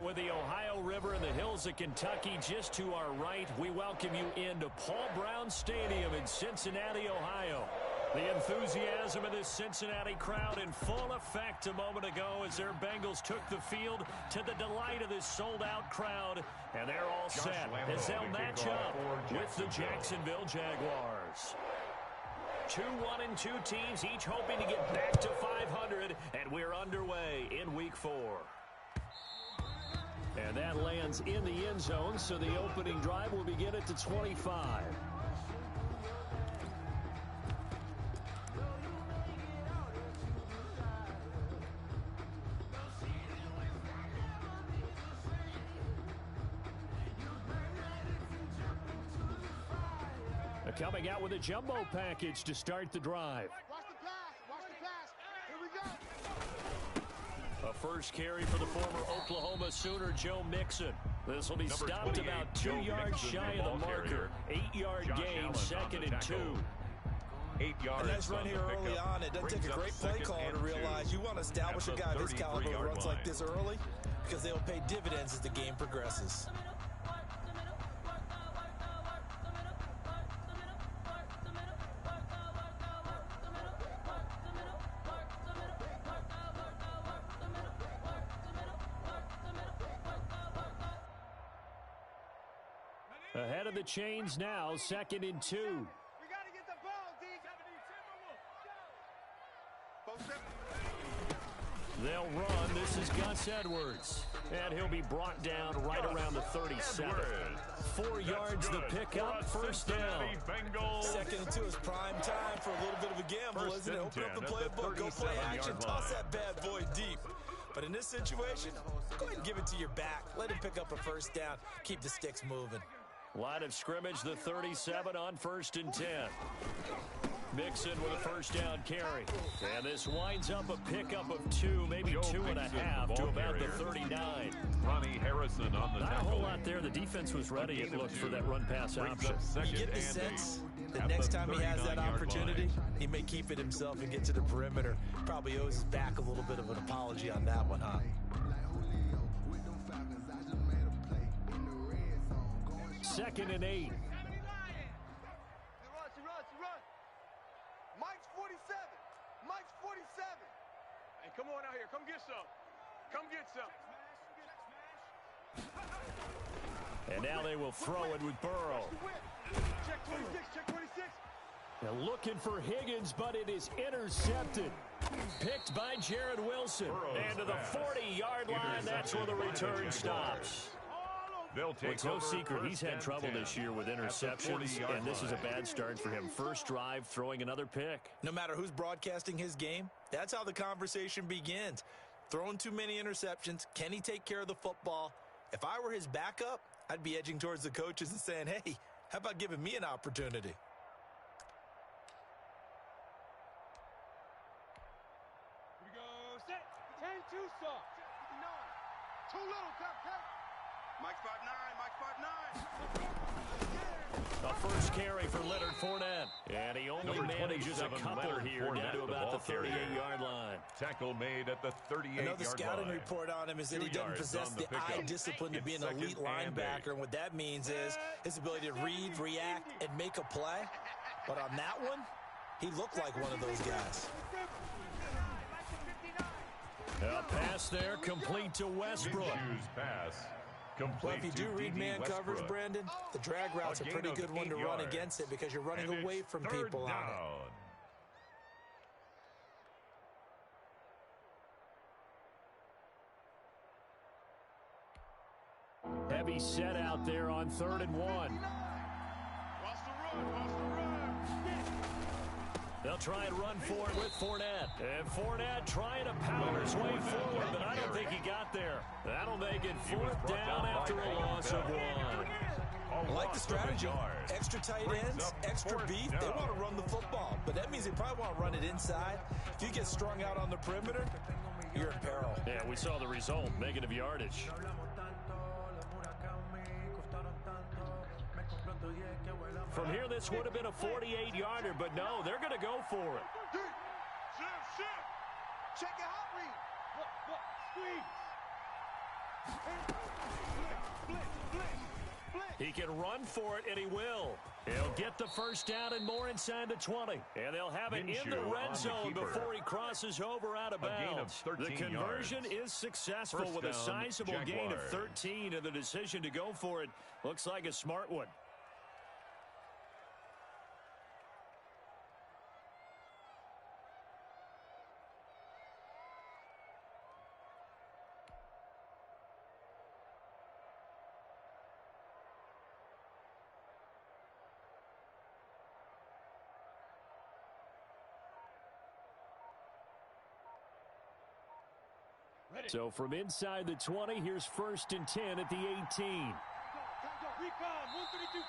With the Ohio River and the hills of Kentucky just to our right, we welcome you into Paul Brown Stadium in Cincinnati, Ohio. The enthusiasm of this Cincinnati crowd in full effect a moment ago as their Bengals took the field to the delight of this sold-out crowd. And they're all set as they'll match up with the Jacksonville Jaguars. 2-1-2 teams, each hoping to get back to 500, and we're underway in Week 4. And that lands in the end zone, so the opening drive will begin at the 25. Coming out with a jumbo package to start the drive. Watch the pass. Watch the pass. Here we go. A first carry for the former Oklahoma Sooner, Joe Mixon. This will be stopped about 2 yards shy of the marker. 8-yard gain, 2nd and 2. 8 yards. A nice run here early on. It doesn't take a great play call to realize you want to establish a guy of his caliber who runs like this early because they'll pay dividends as the game progresses. Ahead of the chains now, 2nd and 2. We got to get the ball, D. They'll run. This is Gus Edwards. And he'll be brought down right around the 37. 4 yards the pickup, first down. 2nd and 2 is prime time for a little bit of a gamble, isn't it? Open up the playbook, go play action, toss that bad boy deep. But in this situation, go ahead and give it to your back. Let him pick up a first down. Keep the sticks moving. Line of scrimmage, the 37 on 1st and 10. Mixon with a first down carry. And this winds up a pickup of 2, maybe 2.5 to about the 39. Ronnie Harrison on the Not tackle. a whole lot there. The defense was ready, it looked, for that run-pass option. You get the sense that next time he has that opportunity, he may keep it himself and get to the perimeter. Probably owes his back a little bit of an apology on that one, huh? 2nd and 8. Mike's 47. Mike's 47. Hey, come on out here. Come get some. Come get some. And now they will throw it with Burrow. Check 26. Check 26. They're looking for Higgins, but it is intercepted. Picked by Jared Wilson. And to the 40-yard line, that's where the return stops. It's no secret he's had trouble this year with interceptions, and this is a bad start for him. First drive, throwing another pick. No matter who's broadcasting his game, that's how the conversation begins. Throwing too many interceptions, can he take care of the football? If I were his backup, I'd be edging towards the coaches and saying, hey, how about giving me an opportunity? Here we go. Set. 10 too soft. 59. Too little, Cap. Mike's 5'9". Mike's 5'9". A first carry for Leonard Fournette. And he only manages a couple here down to about the 38-yard line. Tackle made at the 38-yard line. Another scouting report on him is that he doesn't possess the eye discipline to be an elite linebacker. And what that means is his ability to read, react, and make a play. But on that one, he looked like one of those guys. A pass there, complete to Westbrook. Pass. Well, if you do read man coverage, Brandon, the drag route's a pretty good one to run against it because you're running away from people on it. Heavy set out there on 3rd and 1. Watch the run. Watch the run. They'll try and run for it with Fournette. And Fournette trying to power his way forward, but I don't think he got there. That'll make it 4th down after a loss of 1. I like the strategy. Extra tight ends, extra beef. They want to run the football, but that means they probably want to run it inside. If you get strung out on the perimeter, you're in peril. Yeah, we saw the result, negative yardage. From here, this would have been a 48-yarder, but no, they're going to go for it. Check it out, read. Squeeze. He can run for it, and he will. He'll get the first down and more inside the 20. And they'll have it in the red zone before he crosses over out of bounds. The conversion is successful with a sizable gain of 13, and the decision to go for it looks like a smart one. So from inside the 20, here's 1st and 10 at the 18.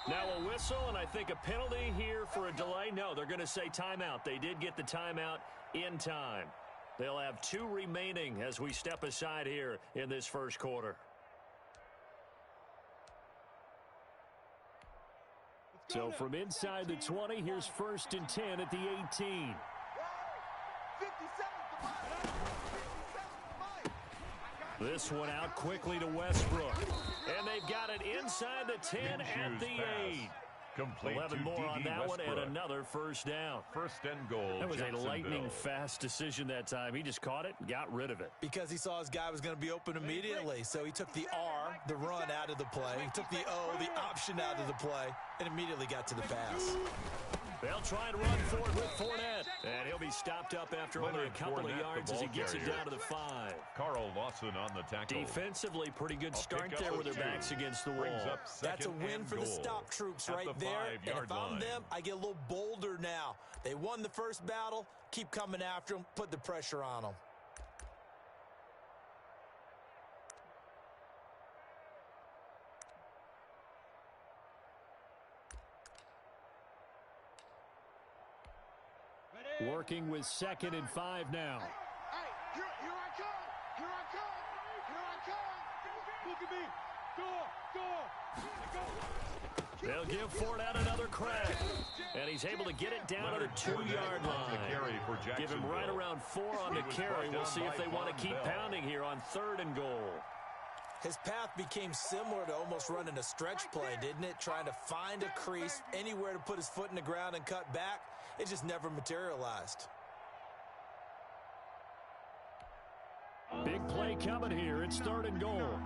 Now a whistle, and I think a penalty here for a delay. No, they're going to say timeout. They did get the timeout in time. They'll have 2 remaining as we step aside here in this first quarter. So from inside the 20, here's 1st and 10 at the 18. This one out quickly to Westbrook. And they've got it inside the 10 at the 8. Complete 11 more on that one and another first down. 1st and goal. That was a lightning-fast decision that time. He just caught it and got rid of it. Because he saw his guy was going to be open immediately. So he took the R, the run, out of the play. He took the O, the option, out of the play, and immediately got to the pass. They'll try and run for it with Fournette. And he'll be stopped up after only a couple of yards as he gets it down to the 5. Carl Lawson on the tackle. Defensively, pretty good start there with their backs against the wall. That's a win for the stop troops right there. And if I'm them, I get a little bolder now. They won the first battle. Keep coming after them. Put the pressure on them. Working with 2nd and 5 now. Hey, here I come. Here I come. Here I come. Look at me. Door. They'll give Fournette another crack. And he's able to get it down to the 2-yard line. Give him right around 4 on the carry. We'll see if they want to keep pounding here on 3rd and goal. His path became similar to almost running a stretch play, didn't it? Trying to find a crease, anywhere to put his foot in the ground and cut back. It just never materialized. Big play coming here. It's 3rd and goal.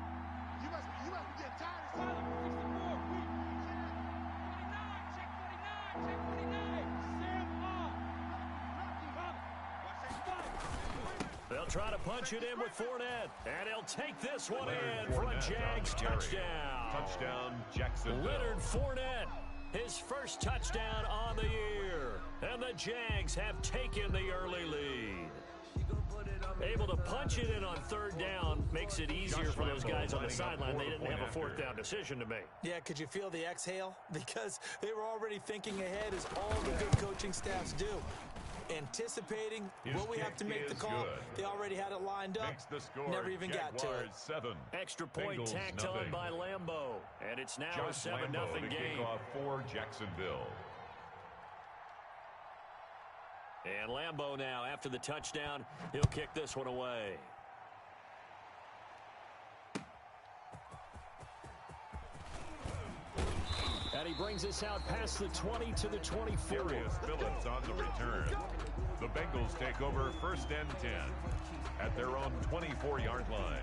You must be getting tired of They'll try to punch it in with Fournette. And he'll take this one in for a Jags touchdown. Touchdown, Jacksonville. Leonard Fournette, his first touchdown on the year. And the Jags have taken the early lead. Able to punch it in on 3rd down makes it easier for those guys on the sideline. They didn't have a 4th down decision to make. Yeah, could you feel the exhale? Because they were already thinking ahead, as all the good coaching staffs do. Anticipating, will we have to make the call? They already had it lined up. Never even got to it. 7. Extra point tacked on by Lambeau. And it's now a 7-0 game. For Jacksonville. And Lambeau now, after the touchdown, he'll kick this one away. And he brings us out past the 20 to the 24. Darius Phillips on the return. The Bengals take over 1st and 10 at their own 24-yard line.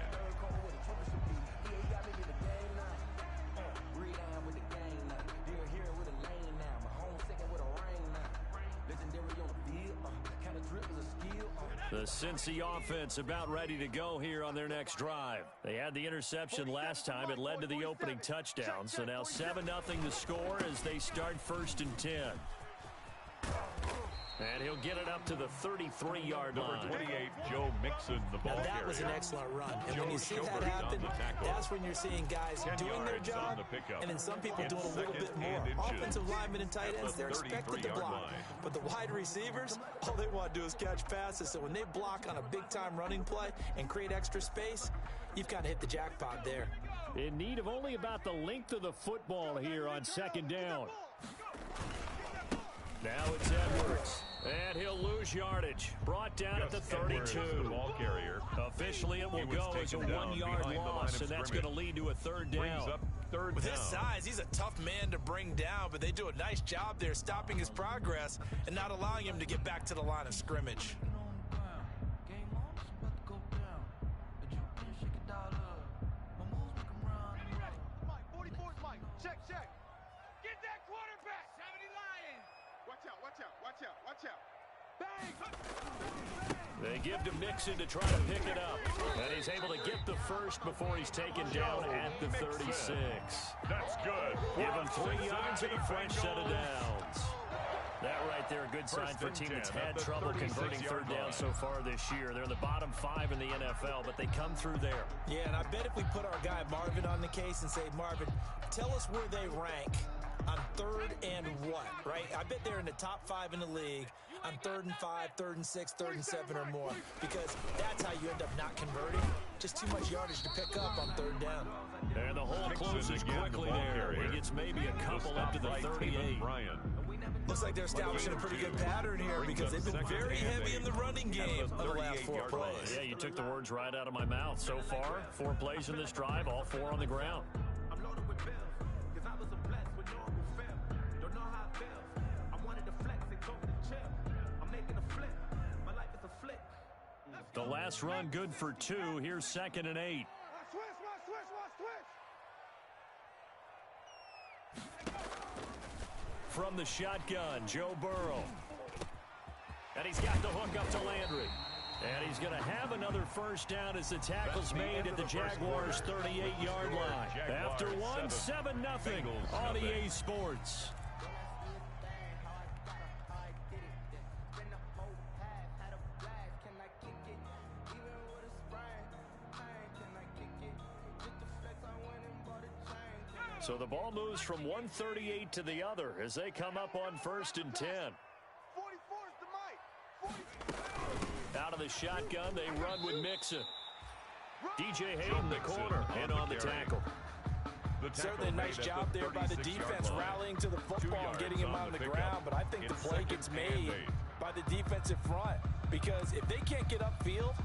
The Cincy offense about ready to go here on their next drive. They had the interception last time. It led to the opening touchdown. So now 7-0 the score as they start 1st and 10. And he'll get it up to the 33-yard line. Number 28, Joe Mixon, the ball carrier. That was an excellent run. And when you see that happen, that's when you're seeing guys doing their job, and then some people doing a little bit more. Offensive linemen and tight ends, they're expected to block. But the wide receivers, all they want to do is catch passes. So when they block on a big-time running play and create extra space, you've kind of hit the jackpot there. In need of only about the length of the football here on 2nd down. Now it's Edwards, and he'll lose yardage. Brought down at the 32. The ball carrier. Officially, it will go as a 1-yard loss, and that's going to lead to a 3rd down. third With down. his size, he's a tough man to bring down, but they do a nice job there stopping his progress and not allowing him to get back to the line of scrimmage. Mike, 44's Mike. Check. Get that quarterback. 70 Lion. Watch out. Watch out. Bang. They give to Mixon to try to pick it up. And he's able to get the first before he's taken down at the 36. That's good. Give him 3 yards and a fresh set of downs. That right there, a good sign for a team that's had trouble converting third down so far this year. They're in the bottom 5 in the NFL, but they come through there. Yeah, and I bet if we put our guy Marvin on the case and say, Marvin, tell us where they rank on third and what, right? I bet they're in the top 5 in the league on 3rd and 5, 3rd and 6, 3rd and 7 or more, because that's how you end up not converting. Just too much yardage to pick up on third down. And the hole closes quickly there. He gets maybe a couple up to the 38. Looks like they're establishing a pretty good pattern here because they've been very heavy in the running game of the last 4 plays. Yeah, you took the words right out of my mouth. So far, 4 plays in this drive, all 4 on the ground. I'm loaded with bills, cause I was a blessed with no one feel. Don't know how it feels. I wanted to flex and told me to chill. I'm making a flip. My life is a flick. The last run good for 2. Here's 2nd and 8. Switch. From the shotgun, Joe Burrow. And he's got the hook up to Landry. And he's going to have another first down as the tackle's made at the Jaguars' 38-yard line. After one, 7-0 on EA Sports. So the ball moves from 138 to the other as they come up on 1st and 10. 44's the Mike. Out of the shotgun, they run with Mixon. DJ Hayden, the corner, in on the tackle. Certainly a nice job there by the defense rallying to the football and getting him on the ground, but I think the play gets made by the defensive front because if they can't get upfield,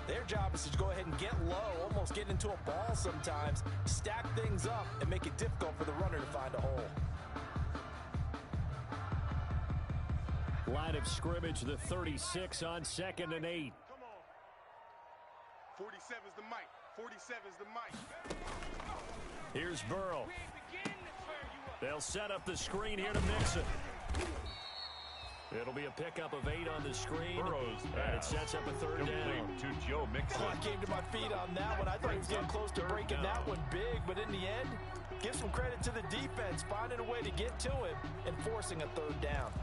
their job is to go ahead and get low, almost get into a ball sometimes, stack things up, and make it difficult for the runner to find a hole. Line of scrimmage, the 36 on 2nd and 8. Come on. 47's the Mike. 47's the Mike. Here's Burrow. They'll set up the screen here to Mixon. It'll be a pickup of 8 on the screen. And it sets up a 3rd down. To Joe Mixon. I came to my feet on that one. I thought he was getting close to breaking that one big, but in the end, give some credit to the defense, finding a way to get to him and forcing a 3rd down.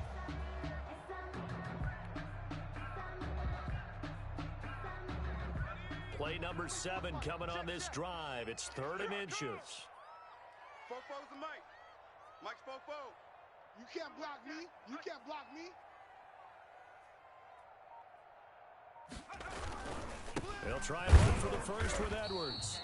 Play number 7 coming on this drive. It's 3rd and inches. Fofo's the Mike. Mike's Fofo. You can't block me. They'll try and look for the first with Edwards.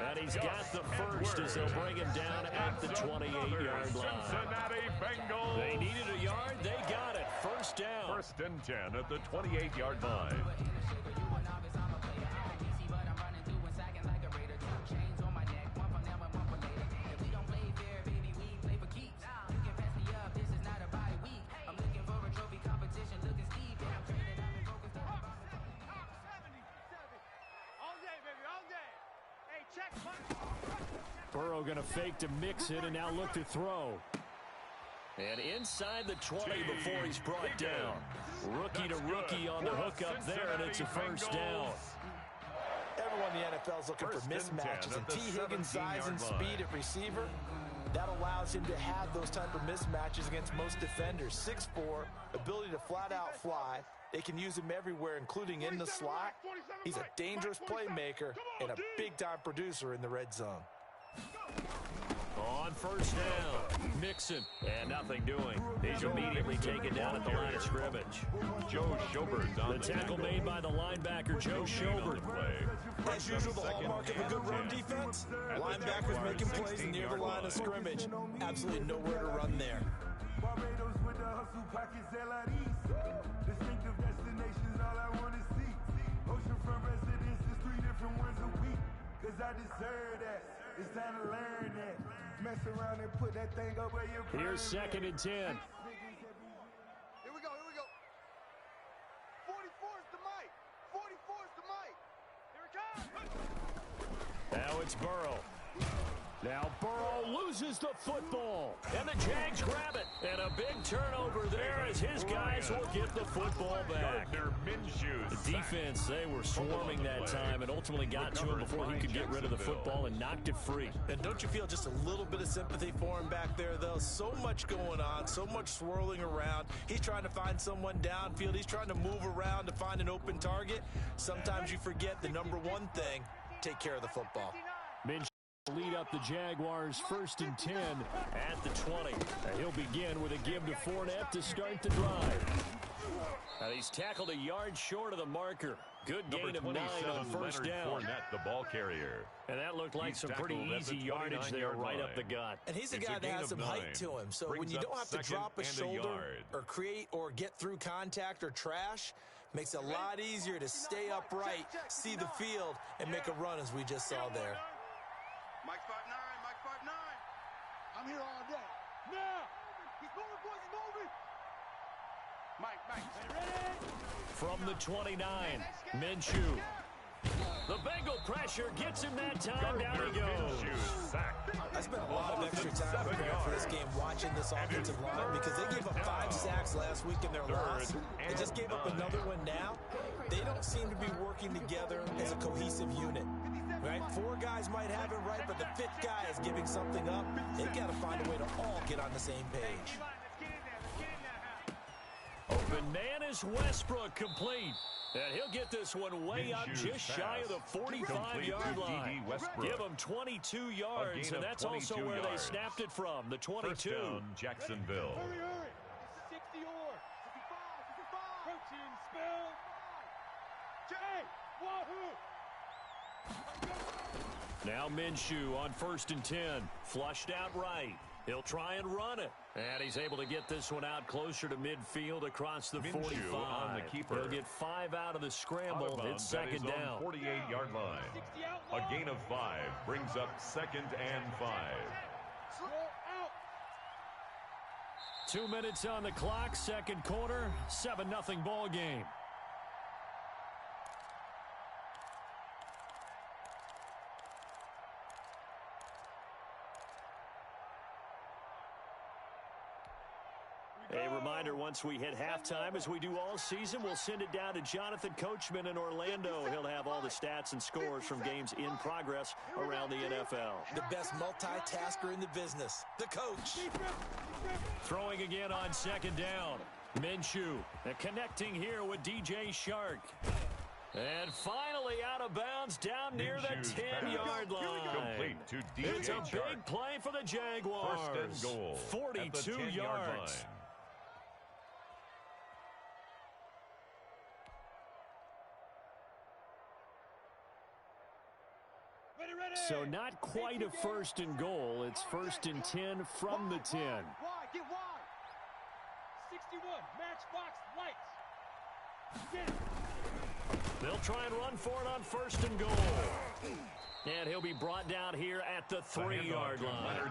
And he's got the first as they'll bring him down at the 28-yard line. Cincinnati Bengals. They needed a yard. They got it. First down. 1st and 10 at the 28-yard line. Burrow going to fake to Mixon and now look to throw. And inside the 20 before he's brought down. Rookie to rookie on the hookup there, and it's a first down. Everyone in the NFL is looking for mismatches, and T. Higgins' size and speed at receiver, that allows him to have those type of mismatches against most defenders. 6'4", ability to flat-out fly. They can use him everywhere, including in the slot. He's a dangerous playmaker and a big-time producer in the red zone. On first down, Mixon, and nothing doing. He's immediately taken down at the line of scrimmage. Joe Schobert on the tackle made by the linebacker, Joe Schobert. As usual, the hallmark of a good run defense, linebackers making plays near the line of scrimmage. Absolutely nowhere to run there. Barbados with the hustle pockets, distinctive destinations, all I want to see. Oceanfront residences, 3 different ones a week. Cause I deserve that. It's time to learn that. mess around and put that thing up where you Here's 2nd and 10. Here we go, here we go. 44 is the mic. 44 is the mic. Here it comes. Now it's Burrow. Now Burrow loses the football, and the Jags grab it. And a big turnover there as his guys will get the football back. The defense, they were swarming that time and ultimately got to him before he could get rid of the football and knocked it free. And don't you feel just a little bit of sympathy for him back there, though? So much going on, so much swirling around. He's trying to find someone downfield. He's trying to move around to find an open target. Sometimes you forget the number one thing, take care of the football. Lead up the Jaguars 1st and 10 at the 20. He'll begin with a give to Fournette to start the drive. Now he's tackled a yard short of the marker. Good gain of 9 on first down. Fournette, the ball carrier. And that looked like some pretty easy yardage there right up the gut. And he's a guy that has some height to him. So when you don't have to drop a shoulder or create or get through contact or trash, makes it a lot easier to stay upright, see the field, and make a run as we just saw there. Mike's 5'9", Mike's 5'9". I'm here all day. Now! He's moving, boys, he's moving! Mike, ready? From the 29, Minshew. The Bengal pressure gets him that time. Down he goes. I spent a lot of extra time preparing for this game watching this offensive line because they gave up 5 sacks last week in their loss. They just gave up another one now. They don't seem to be working together as a cohesive unit. Right? 4 guys might have it right, but the 5th guy is giving something up. They've got to find a way to all get on the same page. Open man is Westbrook, complete. And he'll get this one way up just shy of the 45-yard line. Give him 22 yards, and that's also where they snapped it from, the 22. First down, Jacksonville. Hurry. 60 or 55. Protein spill. Jay, wahoo! Now Minshew on 1st and 10. Flushed out right. He'll try and run it. And he's able to get this one out closer to midfield across the 45. On the keeper. He'll get 5 out of the scramble. It's 2nd down. 48-yard line. A gain of 5 brings up 2nd and 5. 2 minutes on the clock, 2nd quarter, 7-0 ball game. A reminder, once we hit halftime, as we do all season, we'll send it down to Jonathan Coachman in Orlando. He'll have all the stats and scores from games in progress around the NFL. The best multitasker in the business, the coach. Throwing again on 2nd down. Minshew connecting here with DJ Shark. And finally out of bounds down near the 10-yard line. Complete to DJ It's a big play for the Jaguars. 1st and goal. 42 yards. So not quite a 1st and goal. It's 1st and 10 from the 10. Wide, get wide. 61, matchbox lights. Get it. They'll try and run for it on 1st and goal. And he'll be brought down here at the 3-yard line.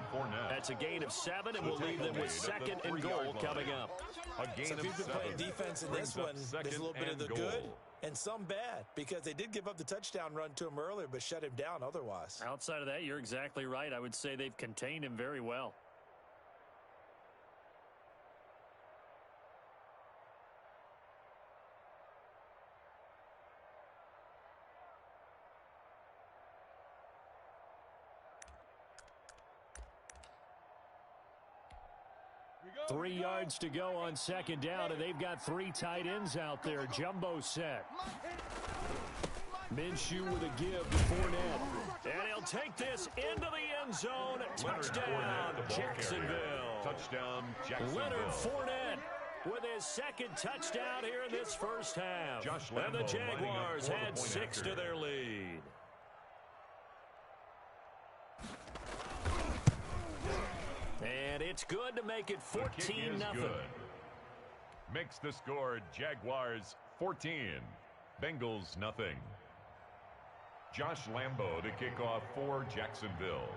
That's a gain of 7, and we'll leave them with 2nd and goal coming up. So if you've been playing defense in this one, there's a little bit of the good and some bad, because they did give up the touchdown run to him earlier, but shut him down otherwise. Outside of that, you're exactly right. I would say they've contained him very well. go. 3 yards to go on 2nd down, and they've got 3 tight ends out there. Jumbo set. Minshew with a give to Fournette. And he'll take this into the end zone. Touchdown, Jacksonville. Touchdown, Jacksonville. Leonard Fournette with his 2nd touchdown here in this first half. And the Jaguars had 6 to their lead. And it's good to make it 14-0. Makes the score Jaguars 14, Bengals nothing. Josh Lambo to kick off for Jacksonville.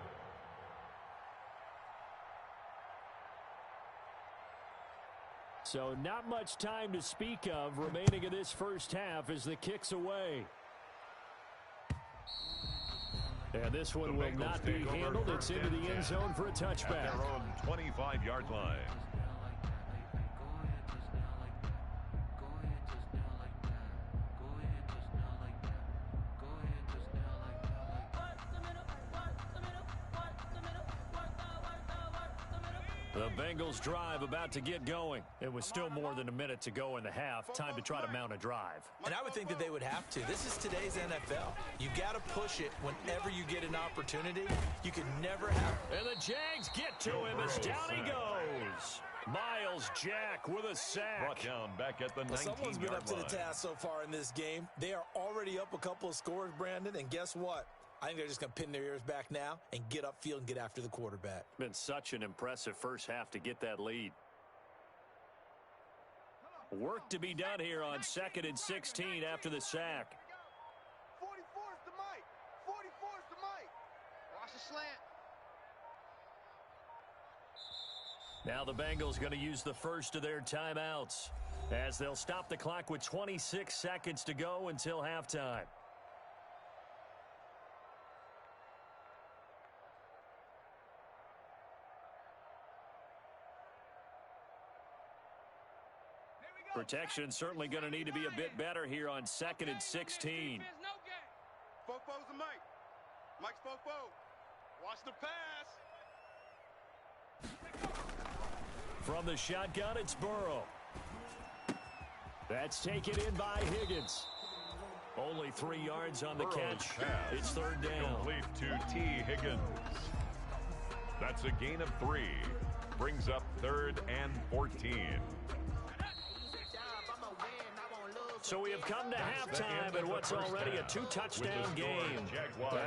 So not much time to speak of remaining in this first half as the kick's away. And this one will not be handled. It's into the end zone for a touchback. At their own 25-yard line. The Bengals drive about to get going. It was still more than a minute to go in the half. Time to try to mount a drive. And I would think that they would have to. This is today's NFL. You got to push it whenever you get an opportunity. You can never have. And the Jags get to him as down he goes. Miles Jack with a sack. Brought down back at the 19-yard line. Someone's been up to the task so far in this game. They are already up a couple of scores, Brandon, and guess what? I think they're just going to pin their ears back now and get upfield and get after the quarterback. Been such an impressive first half to get that lead. Work to be done here on 2nd and 16 after the sack. 44's the mic. 44's the mic. Watch the slant. Now the Bengals going to use the first of their timeouts as they'll stop the clock with 26 seconds to go until halftime. Protection certainly going to need to be a bit better here on 2nd and 16. Fofo's the mic. Mike's Fofo. Watch the pass. From the shotgun, it's Burrow. That's taken in by Higgins. Only 3 yards on the catch. It's third down. Complete to T. Higgins. That's a gain of 3. Brings up 3rd and 14. So we have come to halftime in what's already a 2-touchdown game.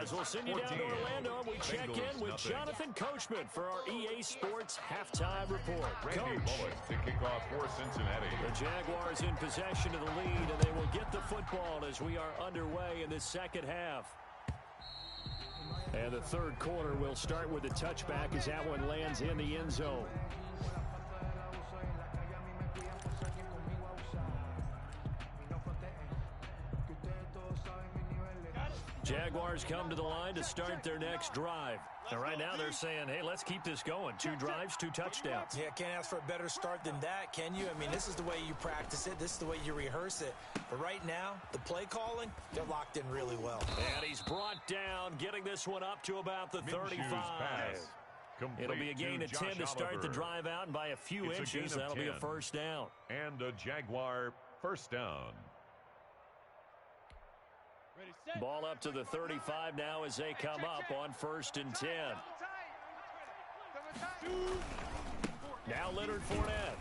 As we'll send you down to Orlando, we check in with Jonathan Coachman for our EA Sports Halftime Report. Coach. To kick off for Cincinnati. The Jaguars in possession of the lead, and they will get the football as we are underway in the second half. And the third quarter will start with a touchback as that one lands in the end zone. Jaguars come to the line to start their next drive. And right now they're saying, hey, let's keep this going. 2 drives, 2 touchdowns. Yeah, can't ask for a better start than that, can you? I mean, this is the way you practice it. This is the way you rehearse it. But right now, the play calling, they're locked in really well. And he's brought down, getting this one up to about the 35. It'll be a gain of 10 to start the drive out, and by a few inches, that'll be a first down. And a Jaguar first down. Ball up to the 35 now as they come up on 1st and 10. Now Leonard Fournette.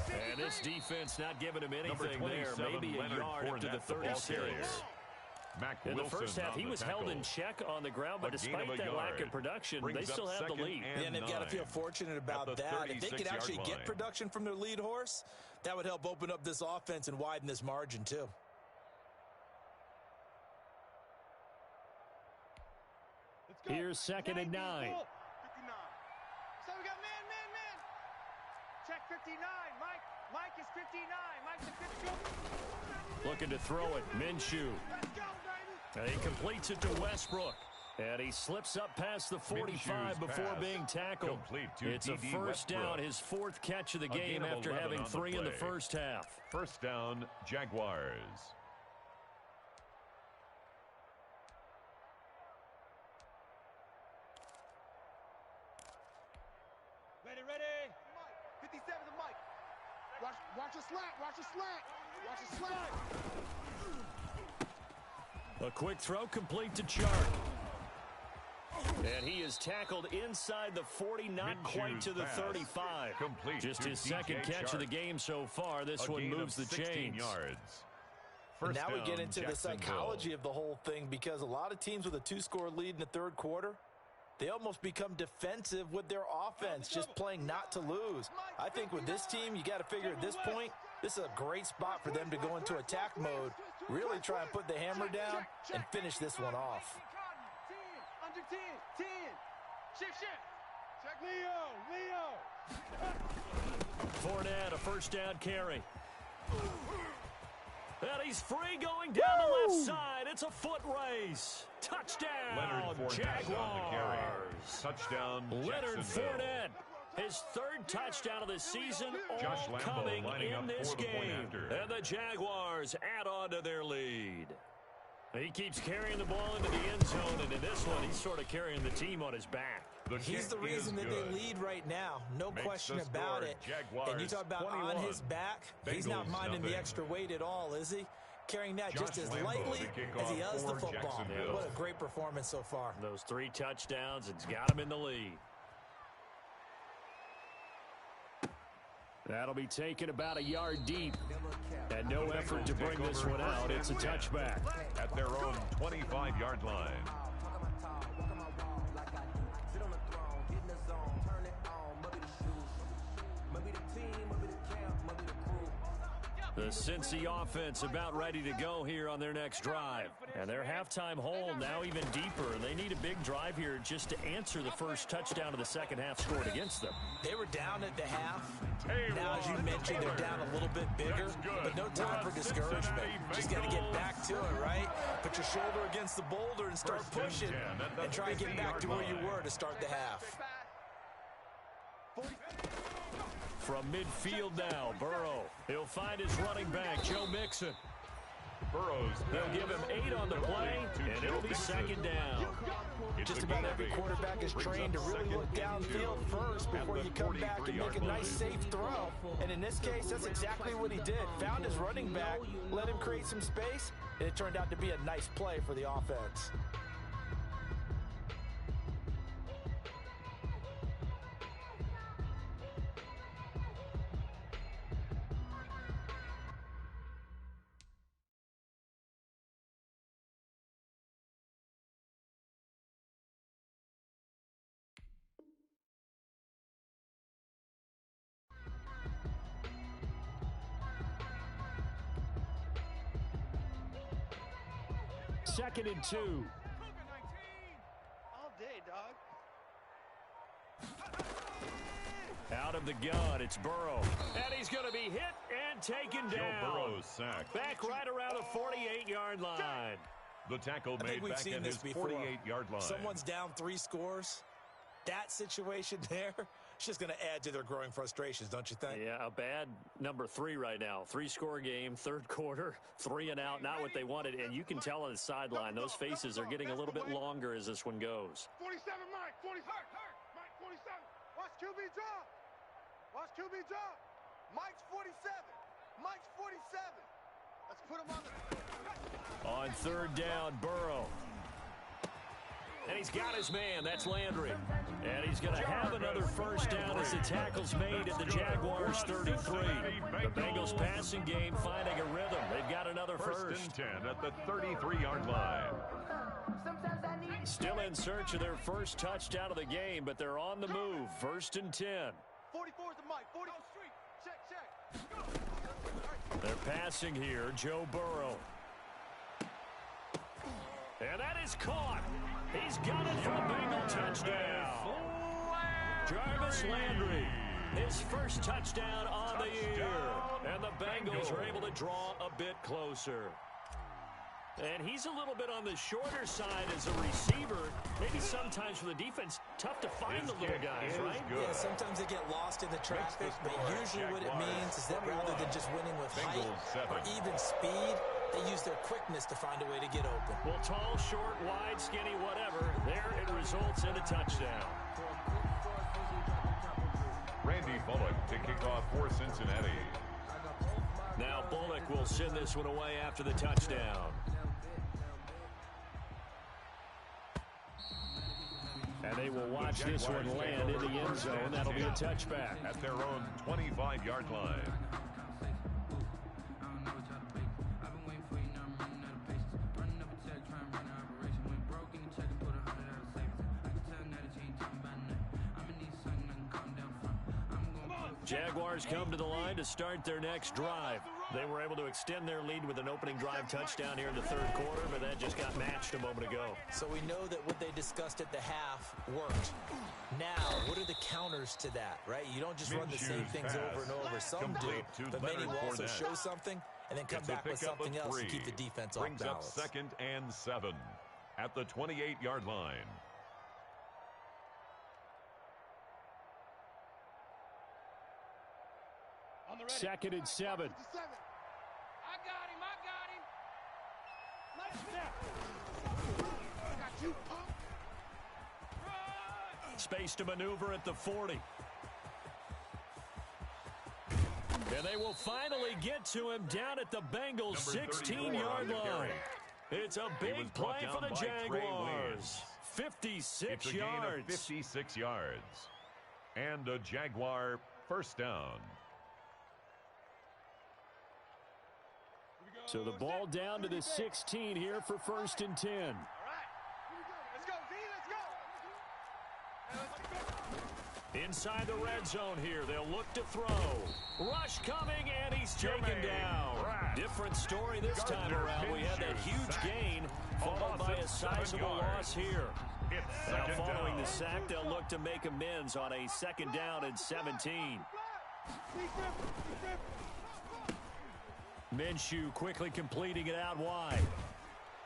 And this defense not giving him anything there. Maybe a yard up to the 36. In the first half, he was held in check on the ground, but despite that lack of production, they still have the lead. And they've got to feel fortunate about that. If they could actually get production from their lead horse, that would help open up this offense and widen this margin too. Here's 2nd and 9. 59. So we got man. Check 59. Mike is 59. Mike's at 52. Looking to throw it. Minshew. And he completes it to Westbrook. And he slips up past the 45 before being tackled. It's a first down, his 4th catch of the game after having 3 in the first half. First down, Jaguars. Ready. 57 to Mike. Watch a slant. A quick throw complete to Chark. And he is tackled inside the 40, not quite to the 35. Just his 2nd catch of the game so far. This one moves the chains. Now we get into the psychology of the whole thing, because a lot of teams with a 2-score lead in the 3rd quarter, they almost become defensive with their offense, just playing not to lose. I think with this team, you got to figure at this point, this is a great spot for them to go into attack mode, really try and put the hammer down and finish this one off. 10, under 10. Shift. Check Leo. Fournette, a first down carry. And he's free going down the left side. It's a foot race. Touchdown, Jaguars. Touchdown, Leonard Fournette. His third touchdown of the season, all coming in this game. And the Jaguars add on to their lead. He keeps carrying the ball into the end zone, and in this one, he's sort of carrying the team on his back. He's the reason that they lead right now. No question about it. And you talk about 21. On his back, he's not minding the extra weight at all, is he? Carrying that just as lightly as he does the football. What a great performance so far. Those 3 touchdowns, it's got him in the lead. That'll be taken about a yard deep. And no effort to bring this one out. It's a touchback. At their own 25-yard line. The Cincy offense about ready to go here on their next drive. And their halftime hole now even deeper. They need a big drive here just to answer the first touchdown of the second half scored against them. They were down at the half. Now, as you mentioned, they're down a little bit bigger, but no time for discouragement. Just got to get back to it, right? Put your shoulder against the boulder and start pushing and try and get back to where you were to start the half. From midfield now, Burrow. He'll find his running back, Joe Mixon. They'll give him 8 on the play, and it'll be second down. Just about every quarterback is trained to really look downfield first before you come back and make a nice, safe throw. And in this case, that's exactly what he did. Found his running back, let him create some space, and it turned out to be a nice play for the offense. Second and 2. All day, dog. Out of the gun, it's Burrow. And he's going to be hit and taken down. Joe Burrow's sacked. Back right around the 48-yard line. The tackle made back in his 48-yard line. Someone's down 3 scores. That situation there, it's just going to add to their growing frustrations, don't you think? Yeah, a bad number 3 right now. 3-score game, third quarter, 3 and out, not what they wanted. And you can tell on the sideline, those faces are getting a little bit longer as this one goes. 47, Mike. 47. Mike, 47. Watch QB drop. Watch QB drop. Mike's 47. Mike's 47. Let's put him on the... On third down, Burrow. And he's got his man. That's Landry. And he's going to have another first down as the tackle's made at the Jaguars' 33. The Bengals passing game finding a rhythm. They've got another first. And 10 at the 33-yard line. Still in search of their first touchdown of the game, but they're on the move. First and 10. 44's the Mike. 40 street. Check. They're passing here. Joe Burrow. And that is caught. He's got it for the Bengal touchdown. Jarvis Landry, his first touchdown on the year. And the Bengals are able to draw a bit closer. And he's a little bit on the shorter side as a receiver. Maybe sometimes for the defense, tough to find the little guys, right? Yeah, sometimes they get lost in the traffic, but usually what it means is that rather than just winning with height or even speed, they use their quickness to find a way to get open. Well, tall, short, wide, skinny, whatever, there it results in a touchdown. Randy Bullock to kick off for Cincinnati. Now Bullock will send this one away after the touchdown. And they will watch this one land in the end zone. That'll be a touchback. At their own 25-yard line. Jaguars come to the line to start their next drive. They were able to extend their lead with an opening drive touchdown here in the third quarter, but that just got matched a moment ago. So we know that what they discussed at the half worked. Now, what are the counters to that, right? You don't just run the same things over and over. Some do, but many will also show something and then come back with something else and keep the defense off balance. Brings up 2nd and 7 at the 28-yard line. Second and 7. I got him. Nice step. I got you, punk. Space to maneuver at the 40. And they will finally get to him down at the Bengals' 16-yard line. It's a big play for the Jaguars. 56 yards. 56 yards. And a Jaguar first down. So the ball down to the 16 here for 1st and 10. All right. Let's go, D. Let's go. Inside the red zone here. They'll look to throw. Rush coming, and he's taken down. Different story this time around. We had that huge gain, followed by a sizable loss here. Now following the sack, they'll look to make amends on a 2nd down and 17. Minshew quickly completing it out wide.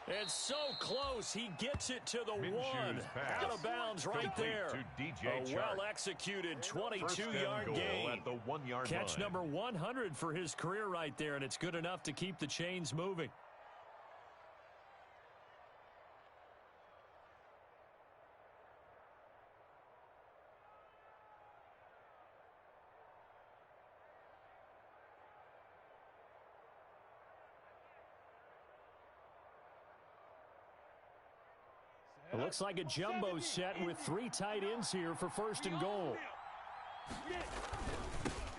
It's so close. He gets it to the 1. Out of bounds right there. A well-executed 22-yard gain. At the 1-yard Catch line. number 100 for his career right there, and it's good enough to keep the chains moving. It looks like a jumbo set with 3 tight ends here for 1st and goal.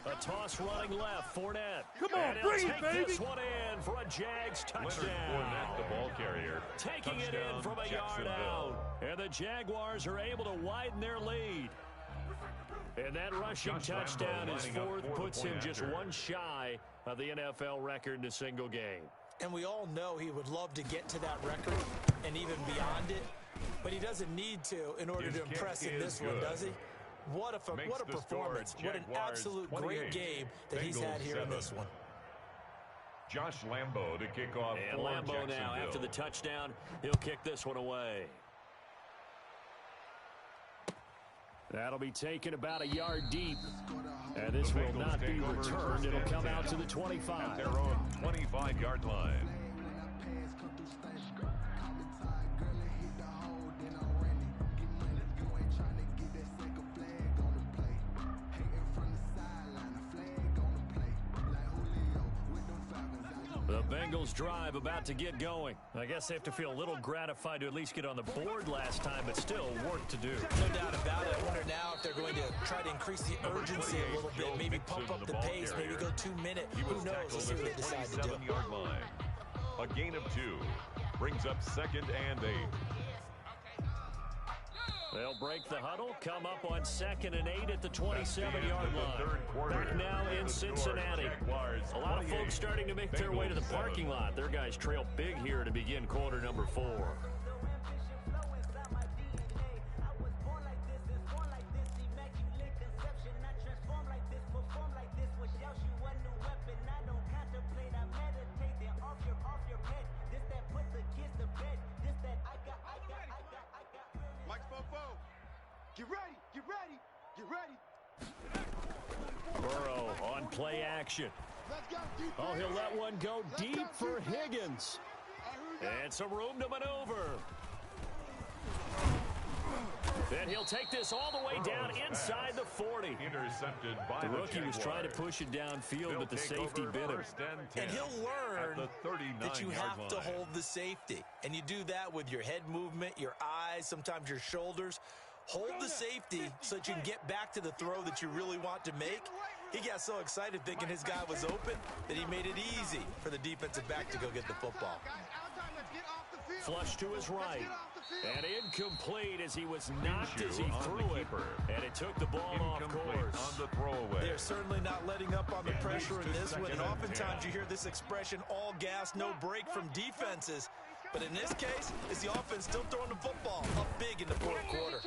A toss running left, Fournette. Come on, bring it, baby. This one in for a Jags touchdown. Fournette, the ball carrier. Taking it in from a yard out. And the Jaguars are able to widen their lead. And that rushing touchdown is 4th, puts him just 1 shy of the NFL record in a single game. And we all know he would love to get to that record and even beyond it. But he doesn't need to in order to impress in this one, does he? What a performance. What an absolute great game that he's had here in this one. Josh Lambo to kick off. And Lambo now, after the touchdown, he'll kick this one away. That'll be taken about a yard deep. And this will not be returned. It'll come out to the 25. At their own 25-yard line. The Bengals drive about to get going. I guess they have to feel a little gratified to at least get on the board last time, but still work to do. No doubt about it. I wonder now if they're going to try to increase the urgency a little bit, maybe pump up the pace, maybe go 2 minutes. Who knows? We'll see what they decide to do. 27-yard line. A gain of 2 brings up 2nd and 8. They'll break the huddle, come up on 2nd and 8 at the 27-yard line. Back now in Cincinnati. A lot of folks starting to make their way to the parking lot. Their guys trail big here to begin quarter number 4. Get ready, get ready, get ready. Burrow on play action. Oh, he'll let one go deep for Higgins. And some room to maneuver. Then he'll take this all the way down inside the 40. Intercepted by the rookie was trying to push it downfield, but the safety bit him. And he'll learn that you have to hold the safety. And you do that with your head movement, your eyes, sometimes your shoulders. Hold the safety so that you can get back to the throw that you really want to make. He got so excited thinking his guy was open that he made it easy for the defensive back to go get the football. Flush to his right. And incomplete as he was knocked as he threw it. And it took the ball off course. On the throwaway. They're certainly not letting up on the pressure in this one. And oftentimes you hear this expression, all gas, no break from defenses. But in this case, it's the offense still throwing the football up big in the fourth quarter.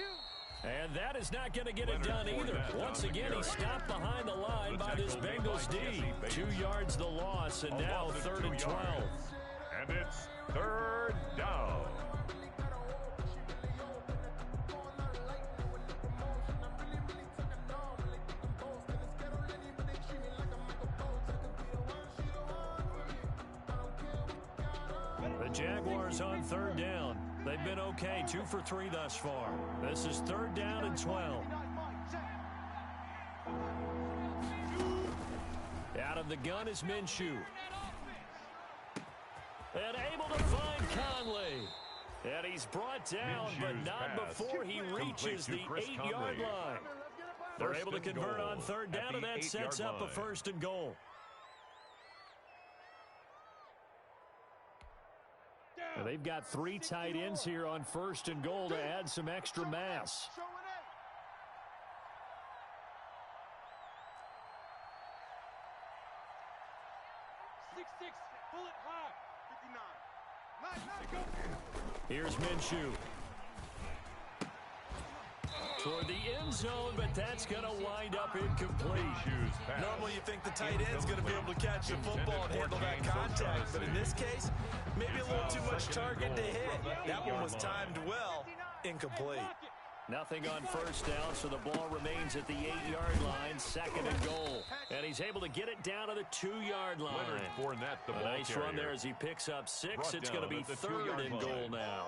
And that is not going to get it done either. Once again, he stopped behind the line by this Bengals D. 2 yards the loss, and now 3rd and 12. And it's 3rd down. The Jaguars on 3rd down. They've been okay, 2 for 3 thus far. This is 3rd down and 12. Out of the gun is Minshew. And able to find Conley. And he's brought down, but not before he reaches the 8-yard line. They're able to convert on 3rd down, and that sets up a 1st and goal. Well, they've got 3 tight ends here on 1st and goal to add some extra mass. Here's Minshew. Toward the end zone, but that's going to wind up incomplete. Normally you think the tight end's going to be able to catch the football and handle that contact. But in this case, maybe a little too much target to hit. That one was timed well. Incomplete. Nothing on 1st down, so the ball remains at the 8-yard line, 2nd and goal. And he's able to get it down to the 2-yard line. A nice run there as he picks up 6. It's going to be 3rd and goal now.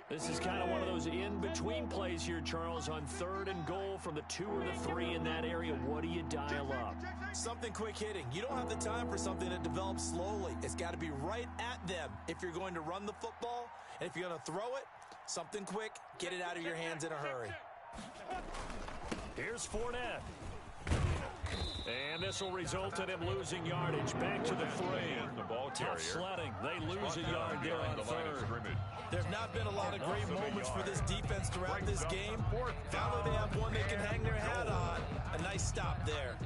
This is kind of one of those in-between plays here, Charles, on 3rd and goal from the 2 or the 3 in that area. What do you dial up? Something quick hitting. You don't have the time for something that develops slowly. It's got to be right at them if you're going to run the football. And if you're going to throw it, something quick, get it out of your hands in a hurry. Here's Fournette. And this will result in him losing yardage. Back to the 3. Tough sledding. They lose a yard there on 3rd. There's not been a lot of great moments for this defense throughout this game. Finally, they have one they can hang their hat on. A nice stop there.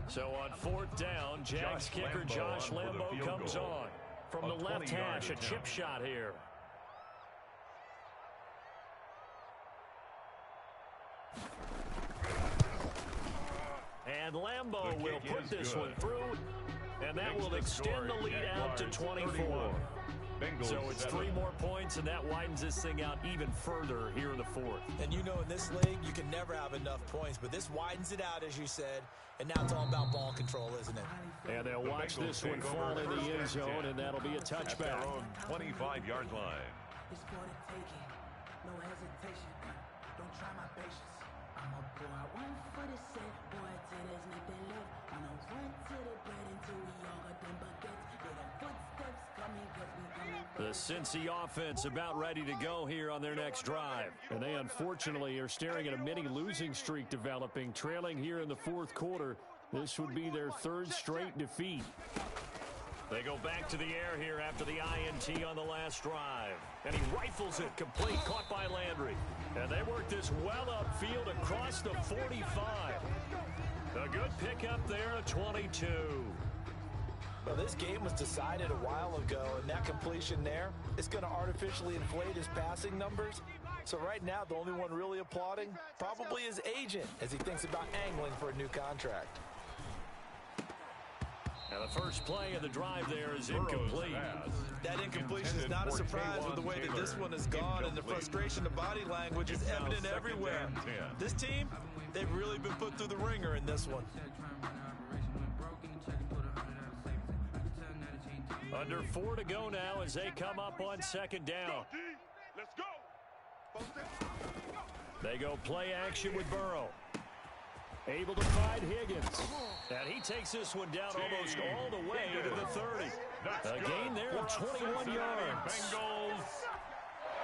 So on 4th down, Jags kicker Josh Lambo comes on. From the left hash, a chip shot here. And Lambo will put this one through, and that will extend the lead out to 24. So it's 3 more points, and that widens this thing out even further here in the 4th. And you know in this league, you can never have enough points, but this widens it out, as you said, and now it's all about ball control, isn't it? And they'll watch this one fall in the end zone, and that'll be a touchback. At their own 25-yard line. It's for the taking, no hesitation. Don't try my patience. I'm a boy, one for the set, boy, till there's nothing left. I'm a run to the bread until we all got them buckets. Yeah, the footsteps coming, cause we coming. The Cincy offense about ready to go here on their next drive. And they unfortunately are staring at a mini losing streak developing, trailing here in the 4th quarter. This would be their 3rd straight defeat. They go back to the air here after the INT on the last drive. And he rifles it complete, caught by Landry. And they work this well upfield across the 45. A good pickup there at 22. Well, this game was decided a while ago, and that completion there is going to artificially inflate his passing numbers. So right now, the only one really applauding probably his agent as he thinks about angling for a new contract. Now the first play of the drive there is incomplete. That incompletion is not a surprise with the way that this one has gone, and the frustration of body language is evident everywhere. This team, they've really been put through the ringer in this one. Under 4 to go now as they come up on 2nd down. Let's go. They go play action with Burrow. Able to find Higgins. And he takes this one down almost all the way to the 30. A gain there of 21 yards. Bengals.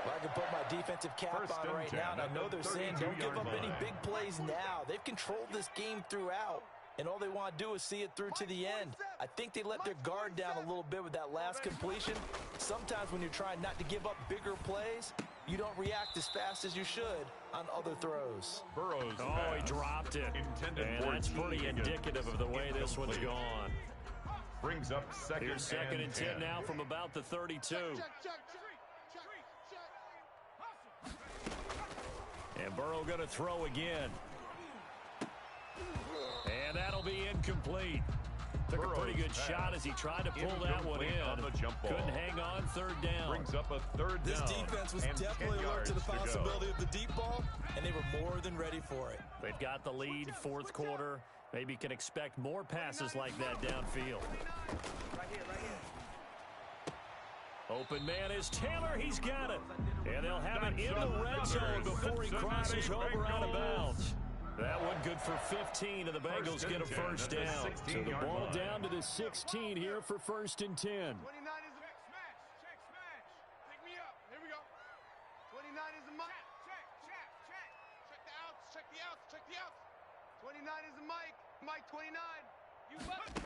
Like can put my defensive cap on right now, and I know they're saying don't give up any big plays now. They've controlled this game throughout, and all they want to do is see it through to the end. I think they let their guard down a little bit with that last completion. Sometimes when you're trying not to give up bigger plays, you don't react as fast as you should on other throws. Burrow's he dropped it. And that's pretty indicative of the way this one's gone. Brings up second. Here's second and 10 now from about the 32. And Burrow going to throw again. And that'll be incomplete. Took a pretty good shot as he tried to pull that one in. Couldn't hang on, third down. Brings up a third down. This defense was definitely alert to the possibility of the deep ball, and they were more than ready for it. They've got the lead, fourth quarter. Maybe can expect more passes like that downfield. Open man is Taylor. He's got it. And they'll have it in the red zone before he crosses over out of bounds. That one good for 15, and the Bengals get a first down. So the ball down to the 16 here for first and 10. 29 is a smash. Check, smash. Pick me up. Here we go. 29 is a Mike. Check. Check the outs. Check the outs. Check the outs. 29 is a Mike. Mike 29. You left.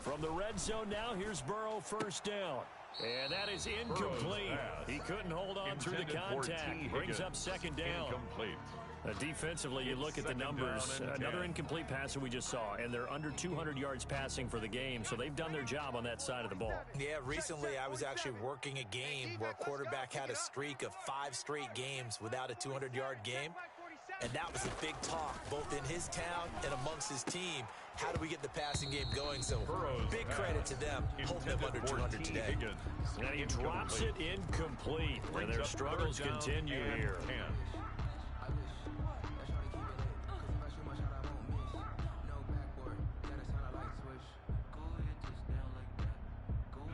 From the red zone now, here's Burrow, first down. And that is incomplete. He couldn't hold on through the contact. Brings up second down. Incomplete. Defensively, you look at the numbers. Another incomplete passer we just saw, and they're under 200 yards passing for the game, so they've done their job on that side of the ball. Yeah, recently I was actually working a game where a quarterback had a streak of 5 straight games without a 200-yard game, and that was a big talk, both in his town and amongst his team. How do we get the passing game going? So big credit to them, holding them under 200 today. And he drops it incomplete, and their struggles continue here.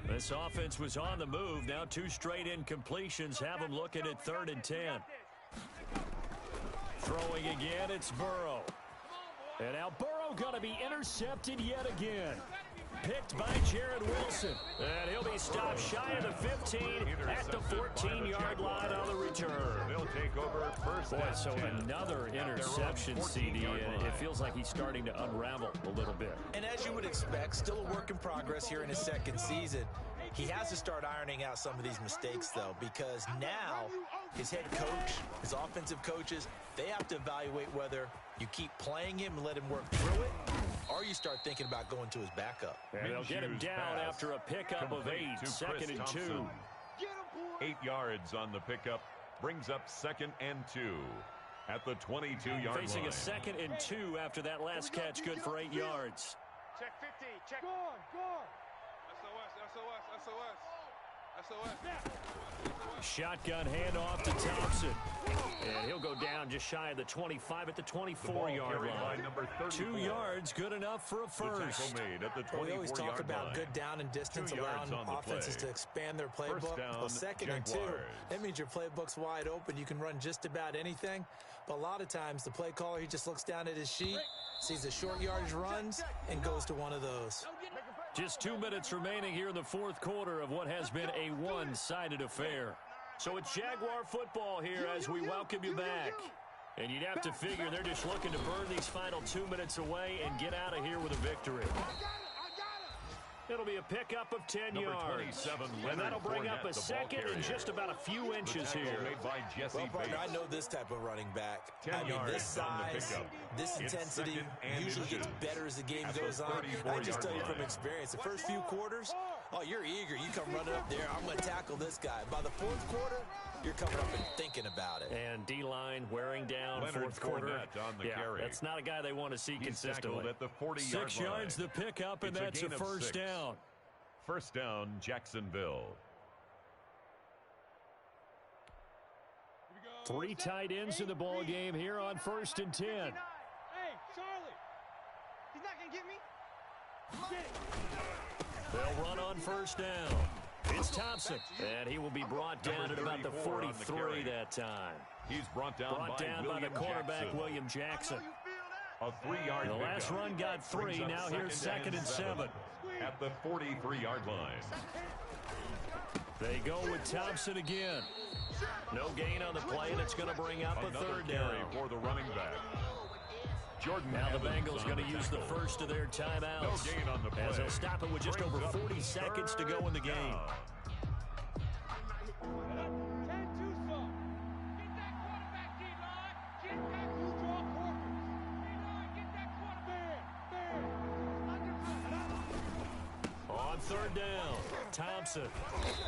This offense was on the move. Now 2 straight incompletions have them looking at 3rd and 10. Throwing again, it's Burrow. And now Burrow going to be intercepted yet again. Picked by Jared Wilson. And he'll be stopped shy of the 15 at the 14-yard line on the return. They'll take over first. Boy, so another interception, CD, and it feels like he's starting to unravel a little bit. And as you would expect, still a work in progress here in his second season. He has to start ironing out some of these mistakes, though, because now his head coach, his offensive coaches, they have to evaluate whether you keep playing him and let him work through it, or you start thinking about going to his backup. And they'll get him down after a pickup of 8, 2nd and 2. 8 yards on the pickup, brings up 2nd and 2 at the 22-yard line. Facing a 2nd and 2 after that last catch, good for 8 yards. Check 50. Check. Go on. SOS. Shotgun handoff to Thompson. And he'll go down just shy of the 25 at the 24-yard line. 2 yards, good enough for a first. Made at the 24-yard we always talk about line. good down and distance, allowing offenses to expand their playbook. Well, 2nd and 2, that means your playbook's wide open. You can run just about anything. But a lot of times, the play caller, he just looks down at his sheet, sees the short yardage runs, and goes to one of those. Just 2 minutes remaining here in the fourth quarter of what has been a one-sided affair. So it's Jaguar football here as we welcome you back. And you'd have to figure they're just looking to burn these final 2 minutes away and get out of here with a victory. It'll be a pickup of 10 yards. And that'll bring up a 2nd and just about a few inches here. Well, partner, I know this type of running back. I mean, this size, this intensity usually gets better as the game goes on. I just tell you from experience, the first few quarters, oh, you're eager. You come running up there. I'm going to tackle this guy. By the fourth quarter, you're coming up and thinking about it. And D-line wearing down fourth quarter. That's not a guy they want to see consistently. At the 40-yard 6 yards the pickup, and that's a first down. First down, Jacksonville. 3 tight ends in the ball game here on 1st and 10. Hey, Charlie. He's not going to get me. They'll run on first down. It's Thompson, and he will be brought down at about the 43 that time. He's brought down by the cornerback, William Jackson. A 3-yard The last run got 3. Now here's 2nd and 7. At the 43-yard line. They go with Thompson again. No gain on the play, and it's going to bring up a third down. For the running back. Jordan now the Evans Bengals going to use the first of their timeouts. No gain on the play. As they'll stop it with just over 40 seconds to go in the game. On third down, Thompson.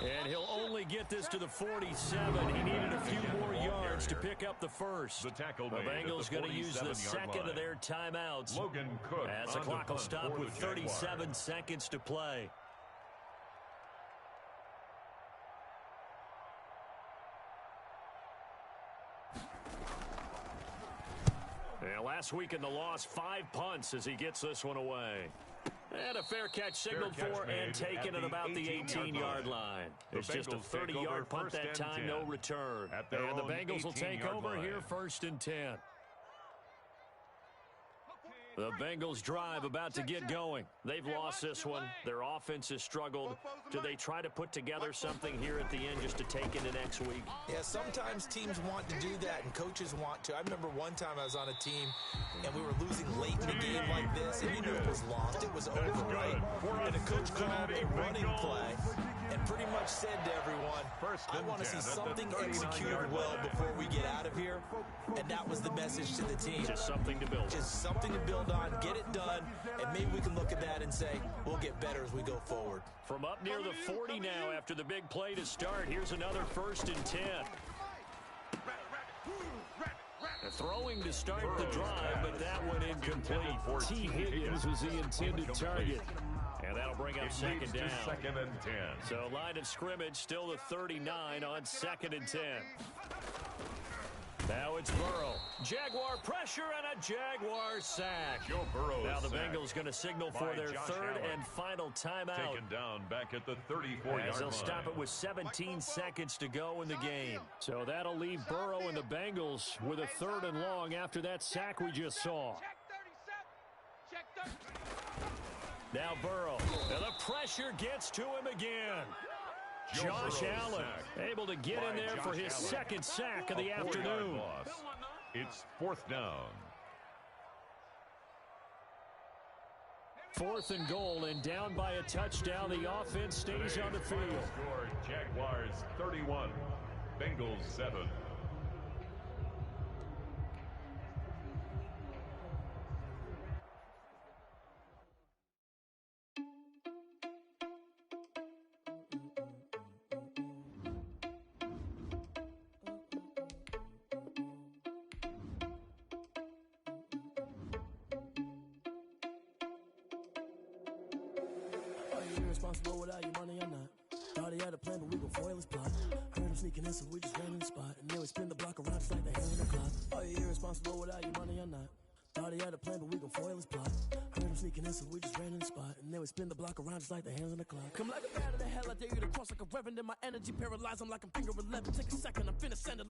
And he'll only get this to the 47. He needed a few more yards to pick up the first. The tackle The Bengals going to use the second of their timeouts. Logan Cook as the clock will stop with 37 seconds to play. And last week in the loss, 5 punts as he gets this one away. And a fair catch signaled for and taken at about the 18-yard line. It's just a 30-yard punt that time, no return. And the Bengals will take over here first and 10. The Bengals drive about to get going. They've lost this one. Their offense has struggled. Do they try to put together something here at the end just to take into next week? Yeah, sometimes teams want to do that and coaches want to. I remember one time I was on a team and we were losing late in the game like this and you knew it was lost. It was over, right? And a coach called a running play and pretty much said to everyone, I want to see something executed well before we get out of here. And that was the message to the team. Just something to build. Just something to build on, get it done, and maybe we can look at that and say, we'll get better as we go forward. From up near the 40 now after the big play to start, here's another first and 10. Throwing to start the drive, but that one incomplete. T. Higgins was the intended target. And that'll bring up second down. Second and 10. So line of scrimmage still the 39 on second and 10. Now it's Burrow. Jaguar pressure and a Jaguar sack. Joe Burrow. Now the Bengals going to signal for their third and final timeout. Taken down back at the 34-yard line. As they'll stop it with 17 seconds to go in the game. So that'll leave Burrow and the Bengals with a third and long after that sack we just saw. Now Burrow. Now the pressure gets to him again. Josh Allen able to get in there for his second sack of the afternoon. It's fourth down. 4th and goal and down by a touchdown. The offense stays on the field. Score Jaguars 31, Bengals 7. Responsible without your money or not. Thought he had a plan, but we gon' foil his plot. Heard him sneaking in, so we just ran in the spot. And then we spin the block around just like the hands on the clock. Are you irresponsible without your money or not? Thought he had a plan, but we gon' foil his plot. Heard him sneaking in, so we just ran in the spot. And then we spin the block around just like the hands on the clock. Come like a bat of the hell, I dare you to cross like a reverend. And my energy paralyzed, I'm like I'm finger 11. Take a second, I'm finna send a